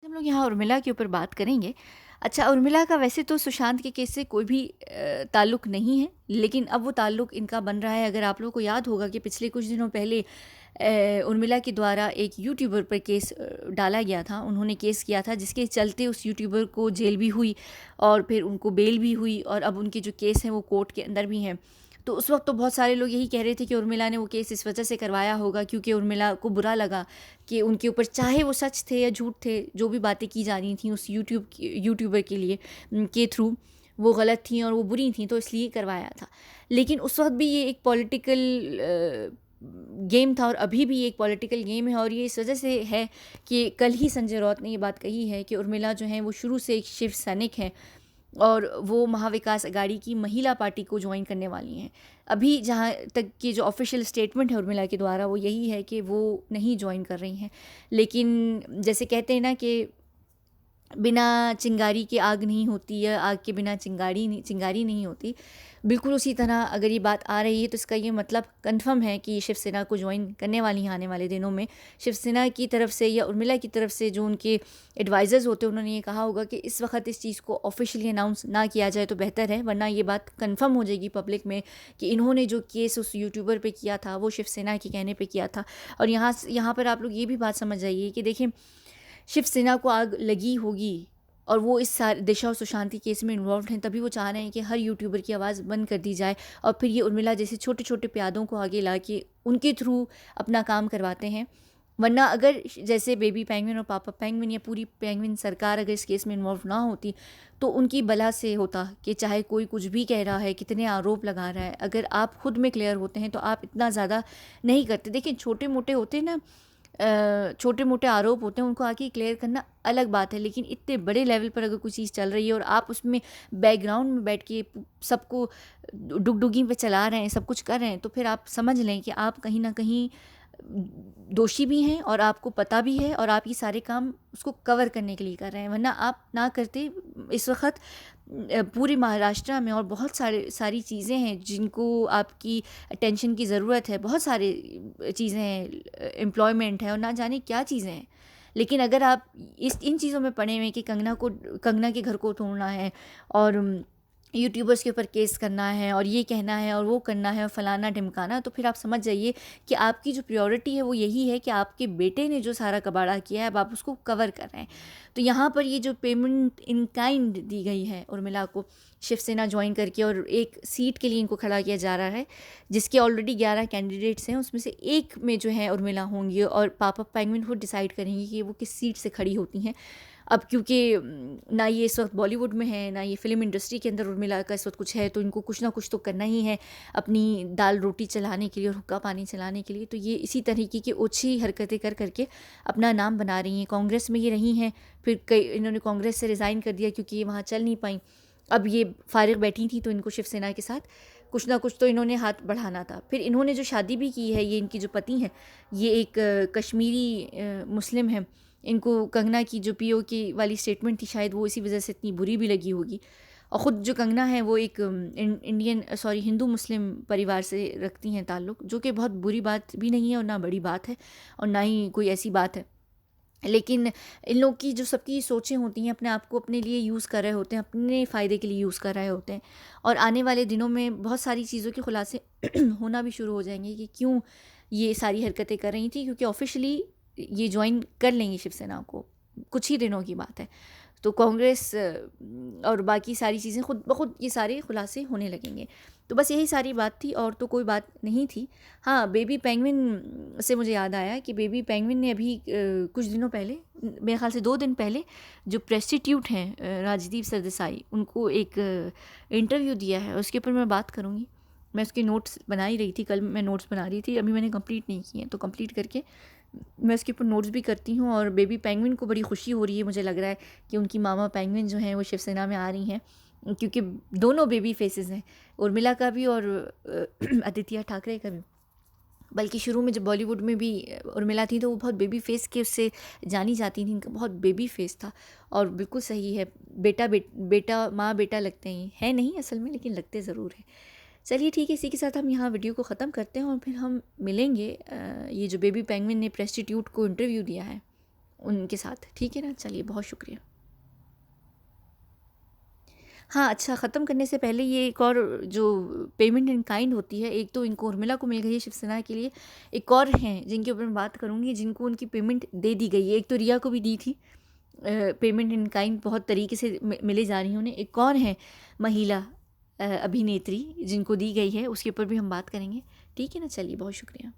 हम लोग यहाँ उर्मिला के ऊपर बात करेंगे। अच्छा, उर्मिला का वैसे तो सुशांत के केस से कोई भी ताल्लुक नहीं है, लेकिन अब वो ताल्लुक इनका बन रहा है। अगर आप लोगों को याद होगा कि पिछले कुछ दिनों पहले उर्मिला के द्वारा एक यूट्यूबर पर केस डाला गया था। उन्होंने केस किया था जिसके चलते उस यूट्यूबर को जेल भी हुई और फिर उनको बेल भी हुई, और अब उनके जो केस हैं वो कोर्ट के अंदर भी हैं। तो उस वक्त तो बहुत सारे लोग यही कह रहे थे कि उर्मिला ने वो केस इस वजह से करवाया होगा क्योंकि उर्मिला को बुरा लगा कि उनके ऊपर, चाहे वो सच थे या झूठ थे, जो भी बातें की जा रही थी उस यूट्यूबर के लिए के थ्रू, वो गलत थी और वो बुरी थी, तो इसलिए करवाया था। लेकिन उस वक्त भी ये एक पॉलिटिकल गेम था और अभी भी एक पॉलिटिकल गेम है, और ये इस वजह से है कि कल ही संजय राउत ने ये बात कही है कि उर्मिला जो है वो शुरू से एक शिव सैनिक है और वो महाविकास अघाड़ी की महिला पार्टी को ज्वाइन करने वाली हैं। अभी जहाँ तक कि जो ऑफिशियल स्टेटमेंट है उर्मिला के द्वारा वो यही है कि वो नहीं ज्वाइन कर रही हैं। लेकिन जैसे कहते हैं ना कि बिना चिंगारी के आग नहीं होती है, आग के बिना चिंगारी नहीं होती। बिल्कुल उसी तरह अगर ये बात आ रही है तो इसका ये मतलब कंफर्म है कि ये शिवसेना को ज्वाइन करने वाली हैं आने वाले दिनों में। शिवसेना की तरफ से या उर्मिला की तरफ से जो उनके एडवाइज़र्स होते हैं उन्होंने ये कहा होगा कि इस वक्त इस चीज़ को ऑफिशियली अनाउंस ना किया जाए तो बेहतर है, वरना ये बात कंफर्म हो जाएगी पब्लिक में कि इन्होंने जो केस उस यूट्यूबर पे किया था वो शिवसेना के कहने पे किया था। और यहाँ पर आप लोग ये भी बात समझ जाइए कि देखिए, शिवसेना को आग लगी होगी और वो इस सारे दिशा और सुशांति केस में इन्वॉल्व हैं, तभी वो चाह रहे हैं कि हर यूट्यूबर की आवाज़ बंद कर दी जाए और फिर ये उर्मिला जैसे छोटे छोटे प्यादों को आगे ला के उनके थ्रू अपना काम करवाते हैं। वरना अगर जैसे बेबी पेंगुइन और पापा पेंगुइन या पूरी पेंगुइन सरकार अगर इस केस में इन्वॉल्व ना होती तो उनकी बला से होता कि चाहे कोई कुछ भी कह रहा है, कितने आरोप लगा रहा है, अगर आप खुद में क्लियर होते हैं तो आप इतना ज़्यादा नहीं करते। देखिए, छोटे मोटे होते हैं ना, छोटे मोटे आरोप होते हैं, उनको आके क्लियर करना अलग बात है, लेकिन इतने बड़े लेवल पर अगर कोई चीज़ चल रही है और आप उसमें बैकग्राउंड में बैठ के सबको डुगडुगी पे चला रहे हैं, सब कुछ कर रहे हैं, तो फिर आप समझ लें कि आप कहीं ना कहीं दोषी भी हैं और आपको पता भी है और आप ये सारे काम उसको कवर करने के लिए कर रहे हैं। वरना आप ना करते। इस वक्त पूरे महाराष्ट्र में और बहुत सारी चीज़ें हैं जिनको आपकी अटेंशन की ज़रूरत है, बहुत सारी चीज़ें हैं, एम्प्लॉयमेंट है और ना जाने क्या चीज़ें हैं। लेकिन अगर आप इन चीज़ों में पड़े हुए हैं कि कंगना के घर को तोड़ना है और यूट्यूबर्स के ऊपर केस करना है और ये कहना है और वो करना है और फलाना ढिमकाना, तो फिर आप समझ जाइए कि आपकी जो प्रायोरिटी है वो यही है कि आपके बेटे ने जो सारा कबाड़ा किया है अब आप उसको कवर कर रहे हैं। तो यहाँ पर ये जो पेमेंट इन काइंड दी गई है उर्मिला को शिवसेना ज्वाइन करके, और एक सीट के लिए इनको खड़ा किया जा रहा है जिसके ऑलरेडी 11 कैंडिडेट्स हैं, उसमें से एक में जो है उर्मिला होंगी और पापा पेंगुइन खुद डिसाइड करेंगे कि वो किस सीट से खड़ी होती हैं। अब क्योंकि ना ये इस वक्त बॉलीवुड में है ना ये फिल्म इंडस्ट्री के अंदर उर्मिला का इस वक्त कुछ है, तो इनको कुछ ना कुछ तो करना ही है अपनी दाल रोटी चलाने के लिए और हुक्का पानी चलाने के लिए। तो ये इसी तरीके की ओछी हरकतें कर करके अपना नाम बना रही हैं। कांग्रेस में ये रही हैं, फिर कई इन्होंने कांग्रेस से रिज़ाइन कर दिया क्योंकि ये वहाँ चल नहीं पाई। अब ये फारिग बैठी थी तो इनको शिवसेना के साथ कुछ ना कुछ तो इन्होंने हाथ बढ़ाना था। फिर इन्होंने जो शादी भी की है, ये इनकी जो पति हैं, ये एक कश्मीरी मुस्लिम है। इनको कंगना की जो पीओ की वाली स्टेटमेंट थी शायद वो इसी वजह से इतनी बुरी भी लगी होगी। और ख़ुद जो कंगना है वो एक हिंदू मुस्लिम परिवार से रखती हैं ताल्लुक़, जो कि बहुत बुरी बात भी नहीं है और ना बड़ी बात है और ना ही कोई ऐसी बात है। लेकिन इन लोग की जो सबकी सोचें होती हैं, अपने आप को अपने लिए यूज़ कर रहे होते हैं, अपने फ़ायदे के लिए यूज़ कर रहे होते हैं, और आने वाले दिनों में बहुत सारी चीज़ों के खुलासे होना भी शुरू हो जाएंगे कि क्यों ये सारी हरकतें कर रही थी। क्योंकि ऑफिशियली ये ज्वाइन कर लेंगी शिवसेना को, कुछ ही दिनों की बात है, तो कांग्रेस और बाकी सारी चीज़ें खुद ब खुद ये सारे खुलासे होने लगेंगे। तो बस यही सारी बात थी और तो कोई बात नहीं थी। हाँ, बेबी पेंगुइन से मुझे याद आया कि बेबी पेंगुइन ने अभी कुछ दिनों पहले, मेरे ख्याल से 2 दिन पहले, जो प्रेस्टिट्यूट हैं राजदीप सरदेसाई, उनको एक इंटरव्यू दिया है। उसके ऊपर मैं बात करूँगी। मैं उसके नोट्स बना ही रही थी, कल मैं नोट्स बना रही थी, अभी मैंने कंप्लीट नहीं किए हैं, तो कंप्लीट करके मैं उसके ऊपर नोट्स भी करती हूँ। और बेबी पेंगुइन को बड़ी खुशी हो रही है, मुझे लग रहा है कि उनकी मामा पेंगुइन जो हैं वो शिवसेना में आ रही हैं, क्योंकि दोनों बेबी फेसेस हैं, उर्मिला का भी और आदित्य ठाकरे का भी। बल्कि शुरू में जब बॉलीवुड में भी उर्मिला थी तो वो बहुत बेबी फेस के उससे जानी जाती थी, इनका बहुत बेबी फेस था। और बिल्कुल सही है, बेटा माँ बेटा लगते हैं, है नहीं असल में, लेकिन लगते ज़रूर हैं। चलिए ठीक है, इसी के साथ हम यहाँ वीडियो को ख़त्म करते हैं और फिर हम मिलेंगे। ये जो बेबी पेंगुइन ने प्रेस्टिट्यूट को इंटरव्यू दिया है उनके साथ, ठीक है ना? चलिए, बहुत शुक्रिया। हाँ, अच्छा, ख़त्म करने से पहले ये एक और जो पेमेंट इन काइंड होती है, एक तो इनको उर्मिला को मिल गई है शिवसेना के लिए, एक और हैं जिनके ऊपर मैं बात करूँगी जिनको उनकी पेमेंट दे दी गई है। एक तो रिया को भी दी थी पेमेंट इन काइंड, बहुत तरीके से मिले जा रही हैं उन्हें। एक और हैं महिला अभिनेत्री जिनको दी गई है, उसके ऊपर भी हम बात करेंगे। ठीक है ना? चलिए, बहुत शुक्रिया।